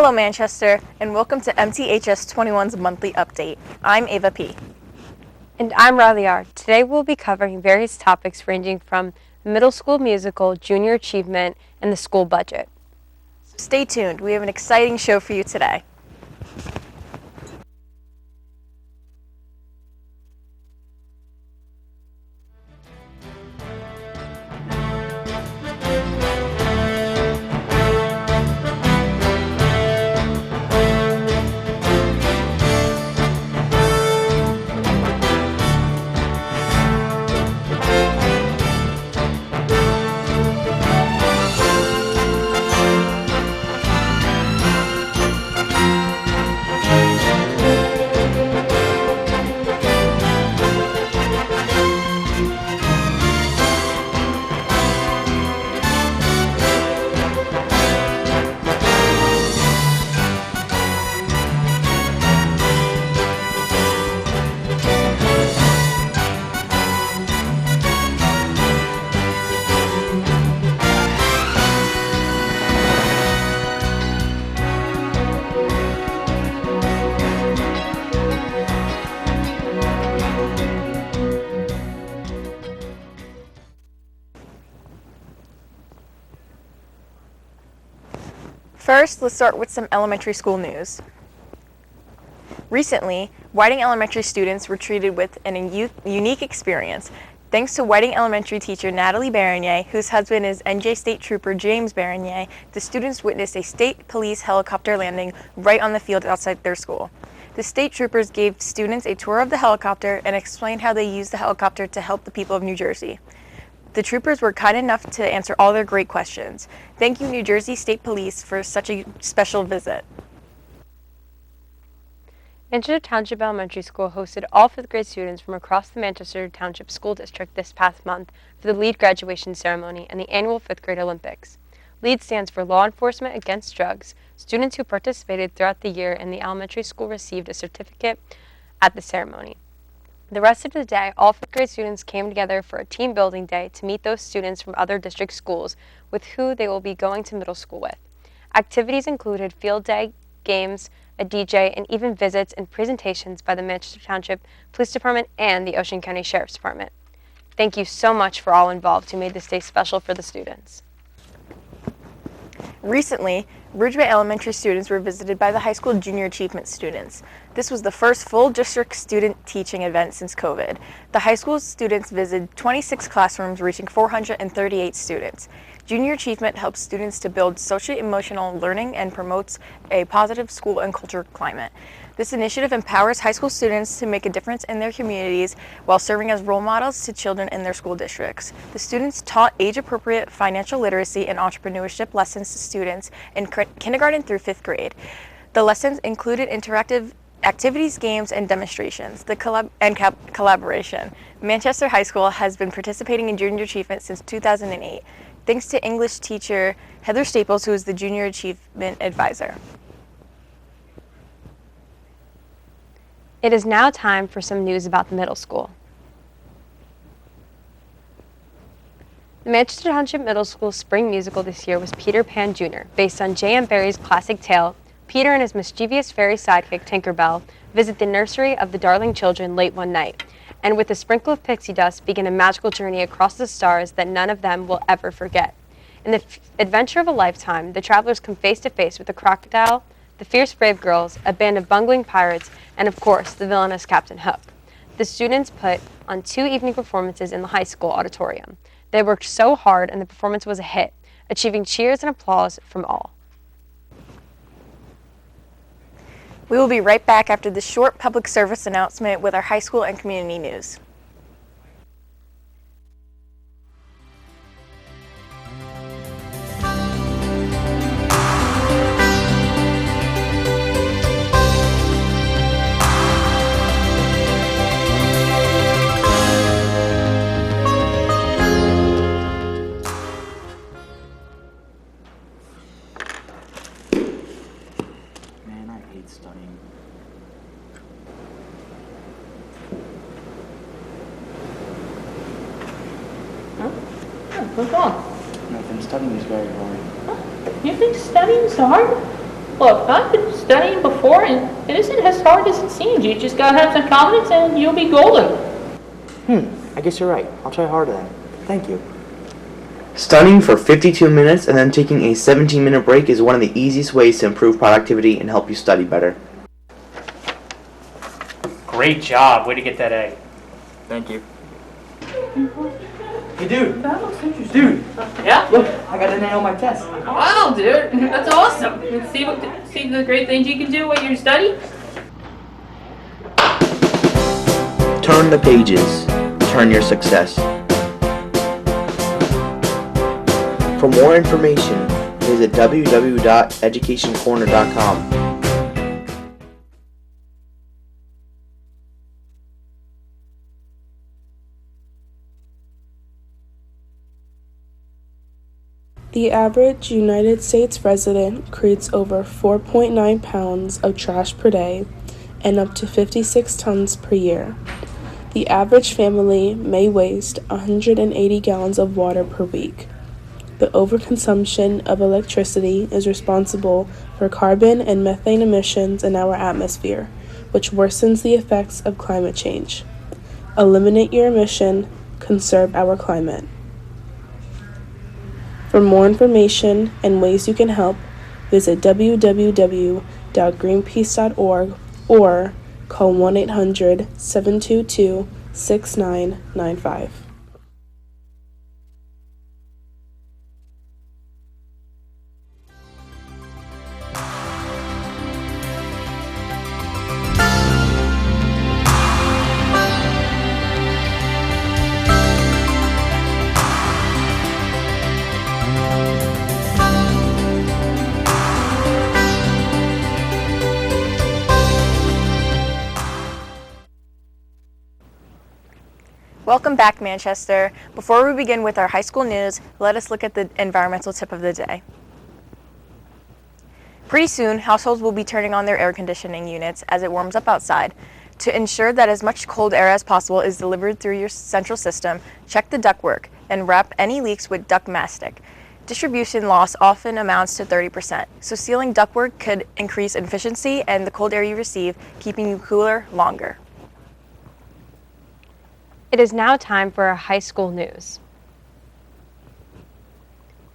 Hello Manchester, and welcome to MTHS 21's monthly update. I'm Ava P. And I'm Riley R. Today we'll be covering various topics ranging from middle school musical, junior achievement, and the school budget. Stay tuned, we have an exciting show for you today. First, let's start with some elementary school news. Recently, Whiting Elementary students were treated with an unique experience. Thanks to Whiting Elementary teacher Natalie Baronier, whose husband is NJ State Trooper James Baronier, the students witnessed a state police helicopter landing right on the field outside their school. The state troopers gave students a tour of the helicopter and explained how they used the helicopter to help the people of New Jersey. The troopers were kind enough to answer all their great questions. Thank you, New Jersey State Police, for such a special visit. Manchester Township Elementary School hosted all 5th grade students from across the Manchester Township School District this past month for the LEAD graduation ceremony and the annual 5th grade Olympics. LEAD stands for Law Enforcement Against Drugs. Students who participated throughout the year in the elementary school received a certificate at the ceremony. The rest of the day, all 5th grade students came together for a team building day to meet those students from other district schools with who they will be going to middle school with. Activities included field day, games, a DJ, and even visits and presentations by the Manchester Township Police Department and the Ocean County Sheriff's Department. Thank you so much for all involved who made this day special for the students. Recently, Ridgeway Elementary students were visited by the high school junior achievement students. This was the first full district student teaching event since COVID. The high school students visited 26 classrooms, reaching 438 students. Junior achievement helps students to build socio-emotional learning and promotes a positive school and culture climate. This initiative empowers high school students to make a difference in their communities while serving as role models to children in their school districts. The students taught age-appropriate financial literacy and entrepreneurship lessons to students in kindergarten through 5th grade. The lessons included interactive activities, games, and demonstrations. Collaboration. Manchester High School has been participating in junior achievement since 2008, thanks to English teacher Heather Staples, who is the junior achievement advisor. It is now time for some news about the middle school. The Manchester Township Middle School spring musical this year was Peter Pan Jr., based on J.M. Barrie's classic tale. Peter and his mischievous fairy sidekick Tinkerbell visit the nursery of the darling children late one night, and with a sprinkle of pixie dust begin a magical journey across the stars that none of them will ever forget. In the adventure of a lifetime, the travelers come face to face with a crocodile, the fierce brave girls, a band of bungling pirates, and of course, the villainous Captain Hook. The students put on 2 evening performances in the high school auditorium. They worked so hard and the performance was a hit, achieving cheers and applause from all. We will be right back after this short public service announcement with our high school and community news. Studying. Huh? Oh, what's wrong? Nothing. Studying is very hard. Huh? You think studying's hard? Look, I've been studying before, and it isn't as hard as it seems. You just gotta have some confidence, and you'll be golden. I guess you're right. I'll try harder then. Thank you. Studying for 52 minutes and then taking a 17-minute break is one of the easiest ways to improve productivity and help you study better. Great job. Way to get that A. Thank you. Hey dude, That looks interesting. dude, Yeah? look, I got an A on my test. Wow, dude. That's awesome. See the great things you can do when you study? Turn the pages. Turn your success. For more information, visit www.educationcorner.com. The average United States resident creates over 4.9 pounds of trash per day and up to 56 tons per year. The average family may waste 180 gallons of water per week. The overconsumption of electricity is responsible for carbon and methane emissions in our atmosphere, which worsens the effects of climate change. Eliminate your emission, conserve our climate. For more information and ways you can help, visit www.greenpeace.org or call 1-800-722-6995. Welcome back, Manchester. Before we begin with our high school news, let us look at the environmental tip of the day. Pretty soon, households will be turning on their air conditioning units as it warms up outside. To ensure that as much cold air as possible is delivered through your central system, check the ductwork and wrap any leaks with duct mastic. Distribution loss often amounts to 30%, so sealing ductwork could increase efficiency and the cold air you receive, keeping you cooler longer. It is now time for our high school news.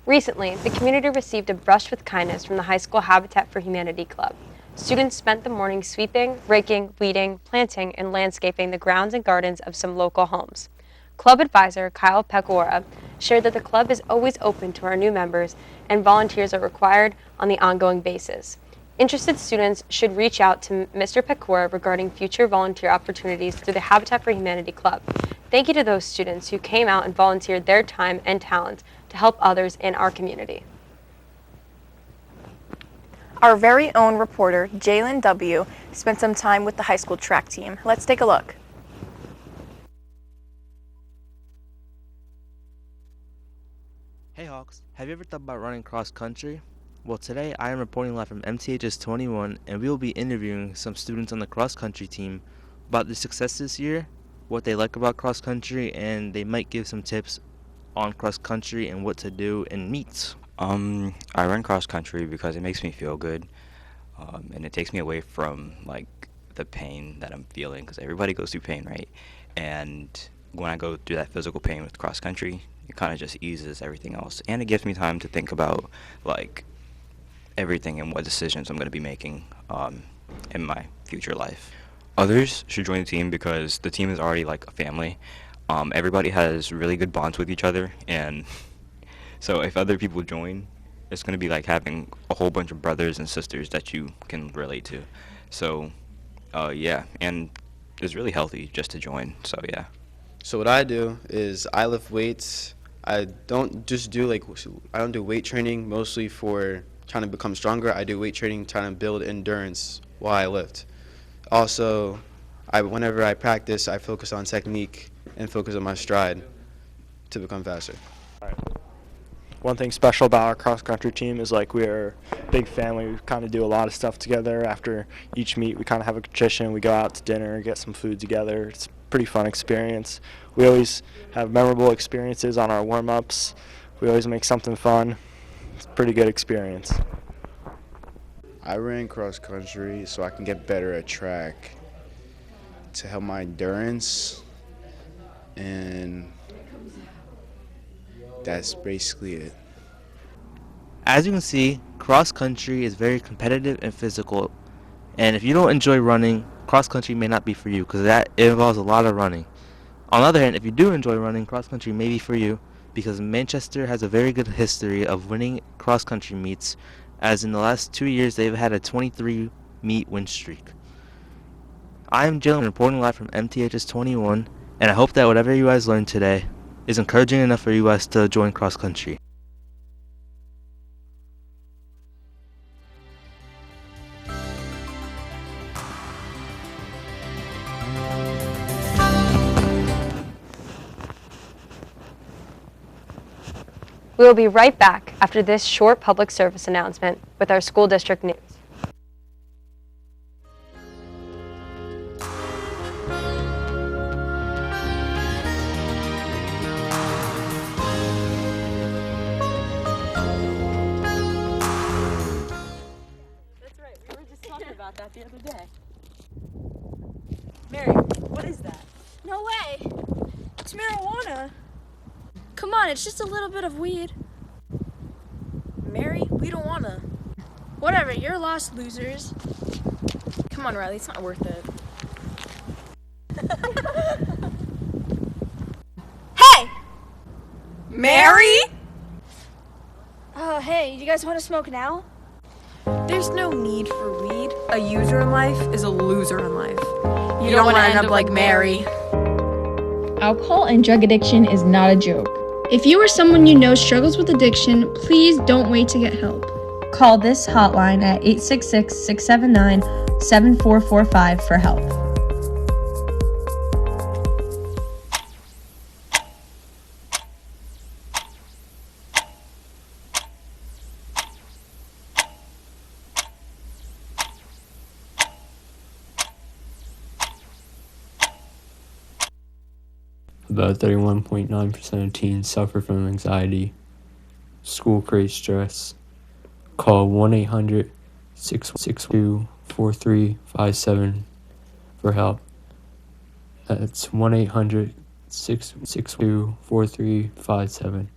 Recently, the community received a brush with kindness from the High School Habitat for Humanity Club. Students spent the morning sweeping, raking, weeding, planting, and landscaping the grounds and gardens of some local homes. Club advisor Kyle Pecora shared that the club is always open to our new members and volunteers are required on the ongoing basis. Interested students should reach out to Mr. Pecora regarding future volunteer opportunities through the Habitat for Humanity Club. Thank you to those students who came out and volunteered their time and talent to help others in our community. Our very own reporter, Jalen W., spent some time with the high school track team. Let's take a look. Hey Hawks, have you ever thought about running cross country? Well, today I am reporting live from MTHS 21 and we will be interviewing some students on the cross country team about their success this year, what they like about cross country, and they might give some tips on cross country and what to do in meets. I run cross country because it makes me feel good, and it takes me away from like the pain that I'm feeling, because everybody goes through pain, right? And when I go through that physical pain with cross country, it kind of just eases everything else, and it gives me time to think about like everything and what decisions I'm going to be making in my future life. Others should join the team because the team is already like a family. Everybody has really good bonds with each other, and so if other people join, it's going to be like having a whole bunch of brothers and sisters that you can relate to. So yeah, and it's really healthy just to join, so yeah. So what I do is I lift weights. I don't do weight training mostly for trying to become stronger. I do weight training trying to build endurance while I lift. Also, whenever I practice, I focus on technique and focus on my stride to become faster. One thing special about our cross-country team is like we're a big family. We kind of do a lot of stuff together. After each meet, we kind of have a tradition. We go out to dinner, get some food together. It's a pretty fun experience. We always have memorable experiences on our warm-ups. We always make something fun. It's a pretty good experience. I ran cross country so I can get better at track to help my endurance, and that's basically it. As you can see, cross country is very competitive and physical, and if you don't enjoy running, cross country may not be for you because it involves a lot of running. On the other hand, if you do enjoy running, cross country may be for you because Manchester has a very good history of winning cross country meets, as in the last 2 years they've had a 23 meet win streak. I am Jalen reporting live from MTHS 21, and I hope that whatever you guys learned today is encouraging enough for you guys to join cross country. We will be right back after this short public service announcement with our school district news. That's right, we were just talking about that the other day. Mary, what is that? No way! It's marijuana. Come on, it's just a little bit of weed. Mary, we don't wanna. Whatever, you're lost, losers. Come on, Riley, it's not worth it. Hey! Mary? Hey, you guys want to smoke now? There's no need for weed. A user in life is a loser in life. You don't want wanna to end up like Mary. Alcohol and drug addiction is not a joke. If you or someone you know struggles with addiction, please don't wait to get help. Call this hotline at 866-679-7445 for help. About 31.9% of teens suffer from anxiety. School creates stress. Call 1-800-662-4357 for help. That's 1-800-662-4357.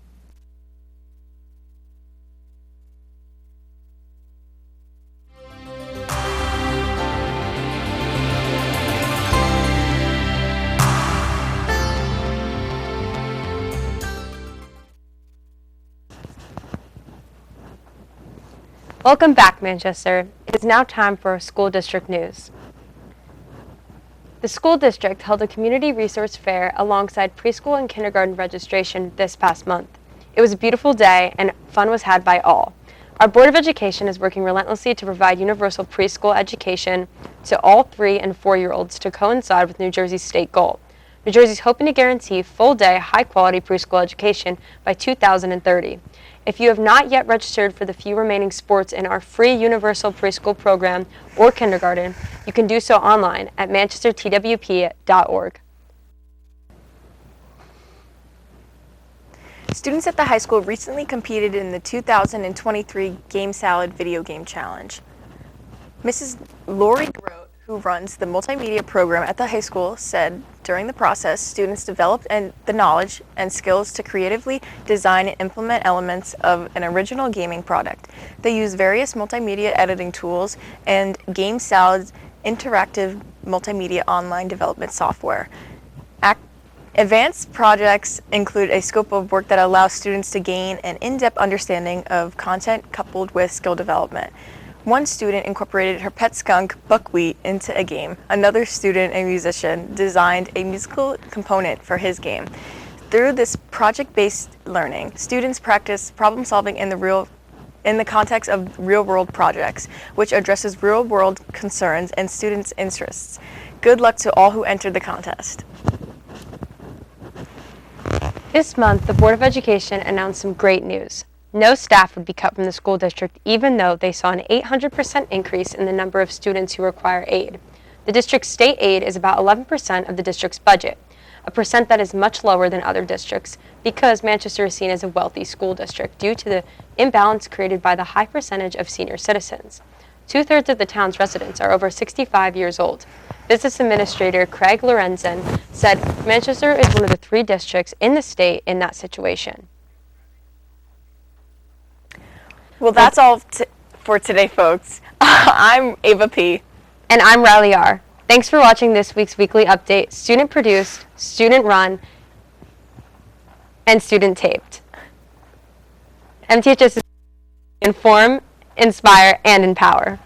Welcome back, Manchester. It is now time for school district news. The school district held a community resource fair alongside preschool and kindergarten registration this past month. It was a beautiful day and fun was had by all. Our Board of Education is working relentlessly to provide universal preschool education to all 3- and 4-year-olds to coincide with New Jersey's state goal. New Jersey is hoping to guarantee full-day, high-quality preschool education by 2030. If you have not yet registered for the few remaining sports in our free universal preschool program or kindergarten, you can do so online at manchestertwp.org. Students at the high school recently competed in the 2023 Game Salad Video Game Challenge. Mrs. Lori Grote, who runs the multimedia program at the high school, said during the process, students developed the knowledge and skills to creatively design and implement elements of an original gaming product. They use various multimedia editing tools and Game Salad's interactive multimedia online development software. Advanced projects include a scope of work that allows students to gain an in-depth understanding of content coupled with skill development. One student incorporated her pet skunk, Buckwheat, into a game. Another student, a musician, designed a musical component for his game. Through this project-based learning, students practice problem solving in the context of real-world projects, which addresses real-world concerns and students' interests. Good luck to all who entered the contest. This month, the Board of Education announced some great news. No staff would be cut from the school district, even though they saw an 800% increase in the number of students who require aid. The district's state aid is about 11% of the district's budget, a percent that is much lower than other districts because Manchester is seen as a wealthy school district due to the imbalance created by the high percentage of senior citizens. 2/3 of the town's residents are over 65 years old. Business Administrator Craig Lorenzen said Manchester is one of the 3 districts in the state in that situation. Well, that's all for today, folks. I'm Ava P. And I'm Riley R. Thanks for watching this week's weekly update, student produced, student run, and student taped. MTHS is inform, inspire, and empower.